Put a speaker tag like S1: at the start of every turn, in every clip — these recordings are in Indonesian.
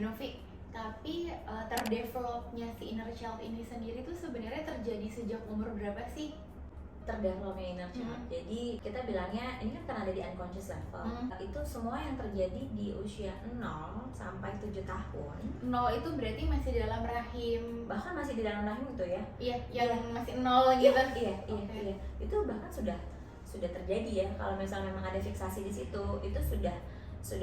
S1: Mbak Novi, tapi terdevelopnya si inner child ini sendiri tuh sebenarnya terjadi sejak umur berapa sih?
S2: Terdevelopnya inner child. Jadi kita bilangnya ini kan karena ada di unconscious level. Itu semua yang terjadi di usia 0 sampai 7 tahun.
S1: 0 itu berarti masih dalam rahim.
S2: Bahkan masih di dalam rahim itu ya.
S1: Iya, yang masih 0 gitu.
S2: Iya. Itu bahkan sudah terjadi ya. Kalau misalnya memang ada fiksasi di situ, itu sudah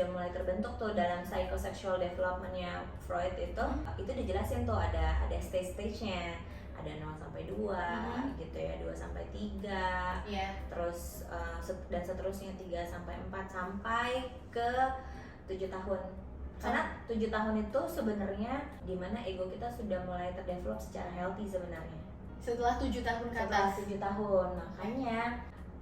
S2: mulai terbentuk tuh dalam psychosexual developmentnya Freud itu dijelasin tuh ada stage-nya, ada 0 sampai 2 gitu ya, 2 sampai 3 terus dan seterusnya 3 sampai 4 sampai ke 7 tahun. Karena 7 tahun itu sebenarnya dimana ego kita sudah mulai terdevelop secara healthy sebenarnya.
S1: Setelah 7 tahun ke
S2: Setelah
S1: atas.
S2: 7 tahun, makanya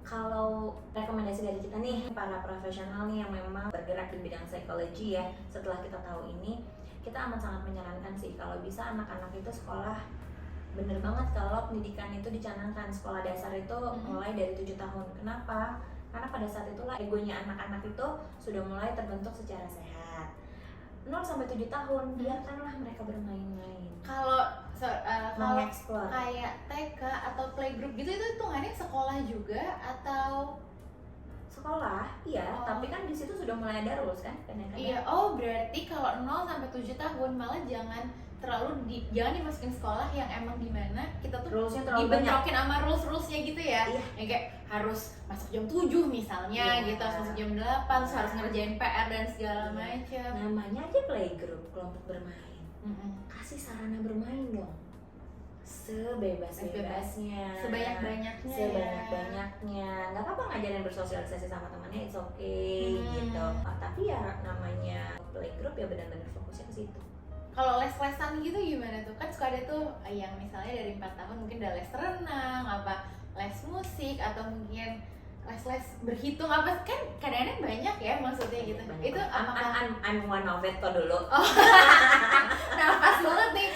S2: kalau rekomendasi dari kita nih, para profesional nih yang memang bergerak di bidang psikologi ya, setelah kita tahu ini, kita amat sangat menyarankan sih kalau bisa anak-anak itu sekolah. Bener banget kalau pendidikan itu dicanangkan, sekolah dasar itu mulai dari 7 tahun. Kenapa? Karena pada saat itulah egonya anak-anak itu sudah mulai terbentuk secara sehat. 0 sampai 7 tahun, biarkanlah mereka bermain-main.
S1: Kalau
S2: mengeksplor
S1: kayak TK atau playgroup gitu, itu hitungannya sekolah juga atau
S2: sekolah? Iya, tapi kan di situ sudah mulai ada rules kan kadang-kadang.
S1: Iya, berarti kalau 0 sampai 7 tahun malah jangan dimasukin sekolah yang emang dimana kita tuh
S2: rulesnya terlalu
S1: dibentrokin sama rules-rulesnya gitu ya. Yang kayak harus masuk jam 7 misalnya gitu, harus masuk jam 8, harus ngerjain PR dan segala macam.
S2: Namanya aja playgroup, kelompok bermain. Kasih sarana bermain dong, sebebas-bebasnya, sebanyak-banyaknya. Nggak apa-apa ngajarin bersosialisasi sama temannya, it's okay gitu. Tapi ya namanya playgroup ya benar-benar fokusnya ke situ.
S1: Kalau les-lesan gitu gimana tuh? Kan suka ada tuh yang misalnya dari 4 tahun mungkin udah les renang, les musik, atau mungkin les berhitung apa, kan kadang-kadang banyak ya maksudnya gitu.
S2: Banyak.
S1: Itu apakah
S2: I'm one of it kok dulu.
S1: Nah, pas banget nih.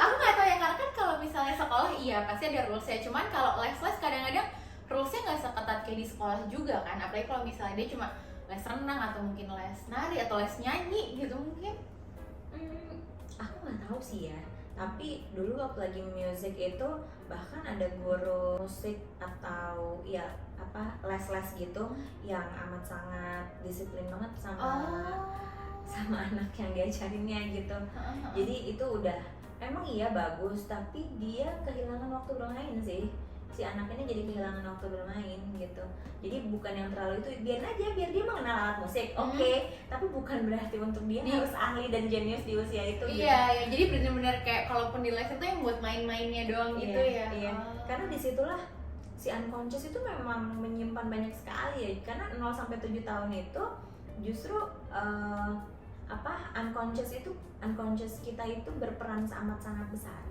S1: Aku nggak tahu ya, karena kan kalau misalnya sekolah iya pasti ada rulesnya. Cuman kalau les kadang-kadang rulesnya nggak seketat kayak di sekolah juga kan. Apalagi kalau misalnya dia cuma les renang atau mungkin les nari atau les nyanyi gitu mungkin.
S2: Aku nggak tahu sih ya. Tapi dulu waktu lagi music itu bahkan ada guru musik atau ya les gitu yang amat sangat disiplin banget sama anak yang diajarinnya gitu. Jadi itu udah emang iya bagus, tapi dia kehilangan waktu bermain sih. Si anak ini jadi kehilangan waktu bermain gitu. Jadi bukan yang terlalu itu, biar dia mengenal alat musik, oke. Tapi bukan berarti untuk dia harus ahli dan jenius di usia itu.
S1: Iya, ya, jadi benar-benar kayak kalaupun di les itu yang buat main-mainnya doang gitu ya.
S2: Iya. Karena disitulah si unconscious itu memang menyimpan banyak sekali ya. Karena 0 sampai 7 tahun itu justru unconscious kita itu berperan amat sangat besar.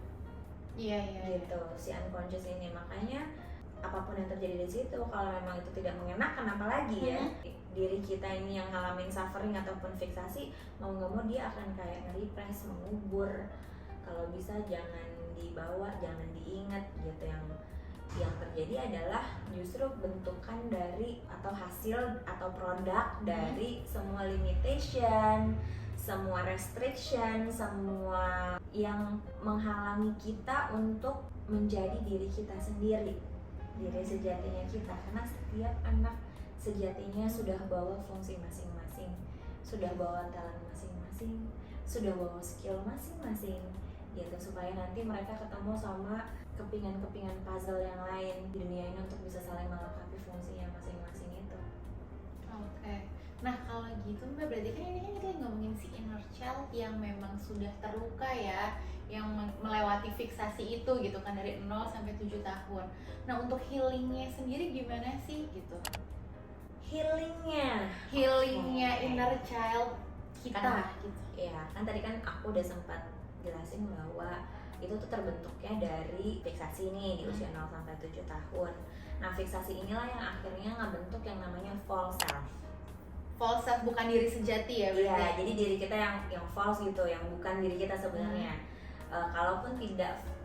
S1: Iya.
S2: Gitu si unconscious ini, makanya apapun yang terjadi di situ kalau memang itu tidak mengenakan, apalagi ya diri kita ini yang ngalamin suffering ataupun fiksasi, mau nggak mau dia akan kayak nge-repress, mengubur. Kalau bisa jangan dibawa, jangan diingat gitu. Yang terjadi adalah justru bentukan dari atau hasil atau produk dari semua limitation, semua restriction, semua yang menghalangi kita untuk menjadi diri kita sendiri, diri sejatinya kita. Karena setiap anak sejatinya sudah bawa fungsi masing-masing, sudah bawa talent masing-masing, sudah bawa skill masing-masing gitu, supaya nanti mereka ketemu sama kepingan-kepingan puzzle yang lain di dunia ini untuk bisa saling melengkapi fungsinya masing-masing itu.
S1: Oke. Nah kalau gitu Mbak, berarti kan ini kan kita ngomongin si inner child yang memang sudah terluka ya, yang melewati fiksasi itu gitu kan dari 0 sampai 7 tahun. Nah untuk healingnya sendiri gimana sih gitu?
S2: Healingnya
S1: inner child kita gitu.
S2: Ya kan tadi kan aku udah sempat jelasin bahwa itu tuh terbentuknya dari fiksasi nih di usia 0 sampai 7 tahun. Nah fiksasi inilah yang akhirnya ngebentuk yang namanya false self.
S1: False self bukan diri sejati ya berarti?
S2: Iya, jadi diri kita yang false gitu, yang bukan diri kita sebenarnya.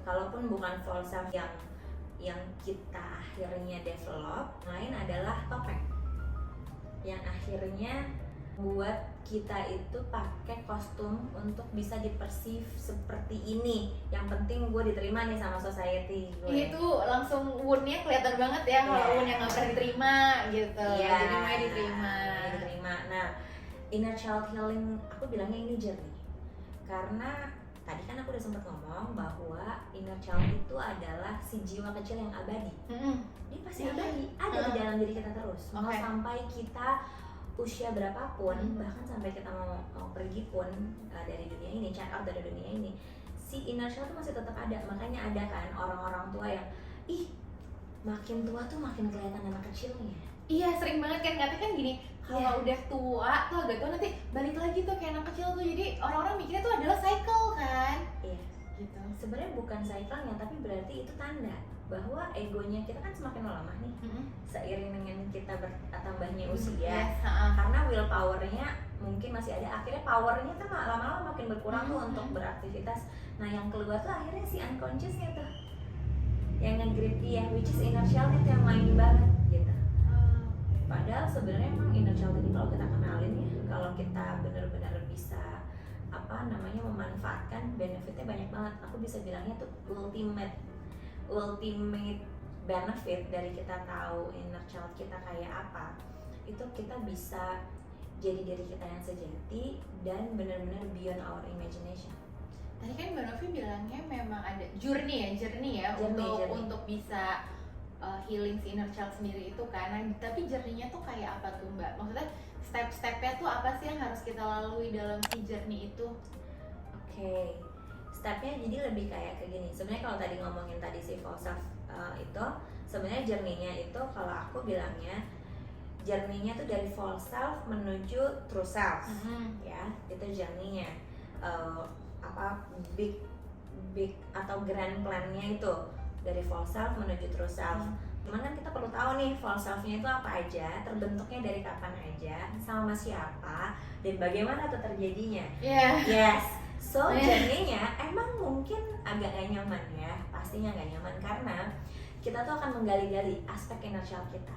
S2: Kalaupun bukan false self yang kita akhirnya develop, lain adalah topeng yang akhirnya buat kita itu pakai kostum untuk bisa dipersif seperti ini. Yang penting gue diterima nih sama society gue.
S1: Itu langsung wound-nya kelihatan banget ya kalau
S2: Iya.
S1: wound yang nggak pernah diterima gitu.
S2: Iya,
S1: Jadi mulai diterima.
S2: mulai diterima. Nah, inner child healing aku bilangnya ini journey. Karena tadi kan aku udah sempat ngomong bahwa inner child itu adalah si jiwa kecil yang abadi. Dia pasti
S1: Iya.
S2: abadi, ada di dalam diri kita terus. Mau
S1: Oke.
S2: sampai kita usia berapapun,
S1: Hmm.
S2: bahkan sampai kita mau pergi pun dari dunia ini, check out dari dunia ini, si inner child tuh masih tetap ada. Makanya ada kan orang-orang tua yang makin tua tuh makin kelihatan anak kecilnya.
S1: Iya, sering banget kan katanya kan gini, kalau udah tua tuh agak tua nanti balik lagi tuh kayak anak kecil tuh. Jadi orang-orang mikirnya tuh adalah cycle kan.
S2: Iya.
S1: Gitu.
S2: Sebenarnya bukan cycle-nya, tapi berarti itu tanda bahwa egonya kita kan semakin melemah nih seiring dengan kita bertambahnya usia.
S1: Yes,
S2: Karena willpower-nya mungkin masih ada, akhirnya powernya tuh lama-lama makin berkurang tuh untuk beraktivitas. Nah yang keluar tuh akhirnya si unconscious-nya tuh yang nge-grip dia, which is inner child itu yang main banget gitu. Padahal sebenarnya emang inner child ini kalau kita kenalin ya, kalau kita benar-benar bisa memanfaatkan benefitnya banyak banget. Aku bisa bilangnya tuh ultimate benefit dari kita tahu inner child kita kayak apa, itu kita bisa jadi diri kita yang sejati dan benar-benar beyond our imagination.
S1: Tadi kan Mbak Novi bilangnya memang ada journey ya
S2: Journey.
S1: untuk bisa healing si inner child sendiri itu kan. Nah, tapi journey-nya tuh kayak apa tuh Mbak? Maksudnya step-stepnya tuh apa sih yang harus kita lalui dalam si journey itu?
S2: Oke. Stepnya jadi lebih kayak gini. Sebenarnya kalau tadi ngomongin tadi si false self itu sebenarnya journey-nya itu kalau aku bilangnya journey-nya tuh dari false self menuju true self. Ya, itu journey-nya. Big atau grand plan-nya itu dari false self menuju true self. Cuman kan kita perlu tahu nih false self-nya itu apa aja, terbentuknya dari kapan aja, sama siapa, dan bagaimana tuh terjadinya. Yes. So journey-nya emang mungkin agak gak nyaman ya, pastinya gak nyaman karena kita tuh akan menggali-gali aspek inner child kita,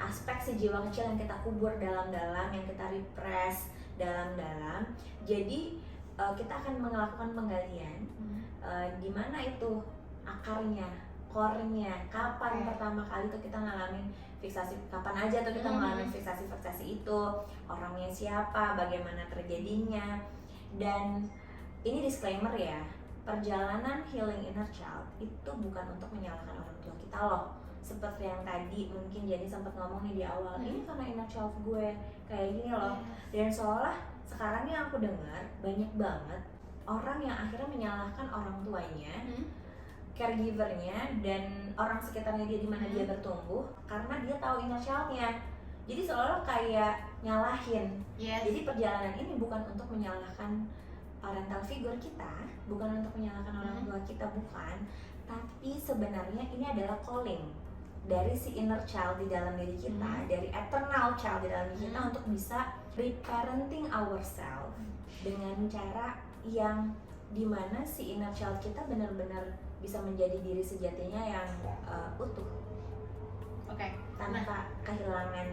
S2: aspek si jiwa kecil yang kita kubur dalam-dalam, yang kita repress dalam-dalam. Jadi kita akan melakukan penggalian di mana itu akarnya, core-nya, kapan pertama kali tuh kita ngalamin fiksasi, kapan aja tuh kita ngalamin fiksasi itu, orangnya siapa, bagaimana terjadinya. Dan ini disclaimer ya, perjalanan healing inner child itu bukan untuk menyalahkan orang tua kita loh. Seperti yang tadi mungkin Jenny sempat ngomong nih di awal, ini karena inner child gue kayak gini loh. Dan seolah sekarang yang aku dengar banyak banget orang yang akhirnya menyalahkan orang tuanya, caregivernya, dan orang sekitarnya dia di mana dia bertumbuh karena dia tahu inner child-nya. Jadi seolah kayak nyalahin. Jadi perjalanan ini bukan untuk menyalahkan parental figure kita, bukan untuk menyalahkan orang tua kita, bukan. Tapi sebenarnya ini adalah calling dari si inner child di dalam diri kita, dari eternal child di dalam diri kita untuk bisa reparenting ourselves dengan cara yang dimana si inner child kita benar-benar bisa menjadi diri sejatinya yang utuh. Tanpa kehilangan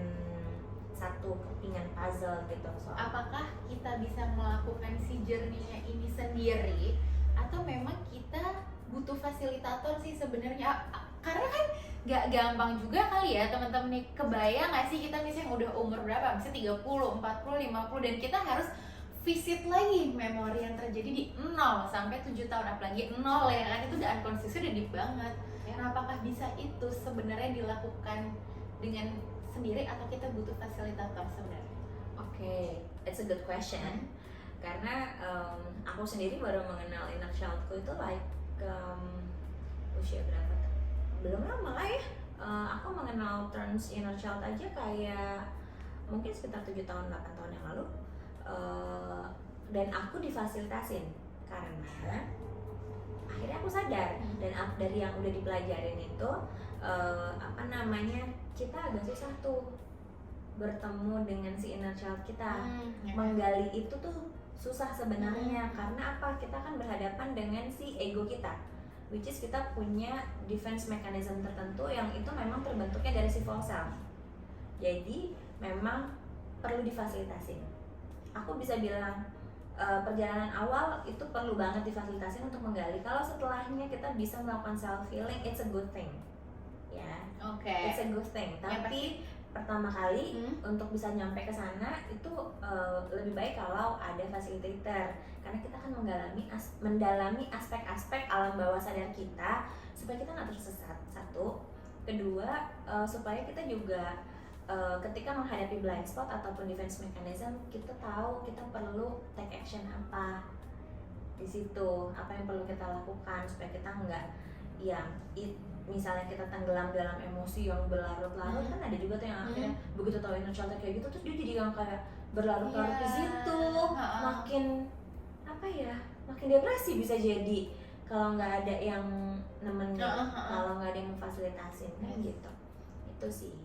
S2: satu kepingan puzzle gitu.
S1: Apakah kita bisa melakukan si journey-nya ini sendiri atau memang kita butuh fasilitator sih sebenarnya? Karena kan gak gampang juga kali ya teman-teman nih, kebayang gak sih kita misalnya udah umur berapa, misalnya 30, 40, 50 dan kita harus visit lagi memori yang terjadi di 0 sampai 7 tahun, apalagi 0 ya kan, itu udah unconscious, udah deep banget. Nah, apakah bisa itu sebenarnya dilakukan dengan sendiri atau kita butuh fasilitator sebenarnya?
S2: Oke, it's a good question. Karena aku sendiri baru mengenal inner childku itu usia berapa? Belum lama lah ya. Aku mengenal terms inner child aja kayak mungkin sekitar 7 tahun, 8 tahun yang lalu. Dan aku difasilitasin karena akhirnya aku sadar, dan dari yang udah dipelajarin itu kita agak susah tuh bertemu dengan si inner child kita. Menggali itu tuh susah sebenarnya. Karena apa? Kita kan berhadapan dengan si ego kita, which is kita punya defense mechanism tertentu yang itu memang terbentuknya dari si false self. Jadi memang perlu difasilitasin. Aku bisa bilang perjalanan awal itu perlu banget difasilitasin untuk menggali. Kalau setelahnya kita bisa melakukan self healing, it's a good thing, ya. It's a good thing. Tapi pertama kali untuk bisa nyampe ke sana itu lebih baik kalau ada facilitator, karena kita akan mendalami aspek-aspek alam bawah sadar kita supaya kita nggak tersesat. Satu, kedua, supaya kita juga ketika menghadapi blind spot ataupun defense mechanism, kita tahu kita perlu take action apa di situ, apa yang perlu kita lakukan supaya kita nggak misalnya kita tenggelam dalam emosi yang berlarut-larut. Kan ada juga tuh yang akhirnya begitu tahu inner child kayak gitu terus dia jadi yang kayak berlarut-larut di situ, makin makin depresi bisa jadi kalau nggak ada yang nemenin, kalau nggak ada yang memfasilitasin kan gitu. Itu sih.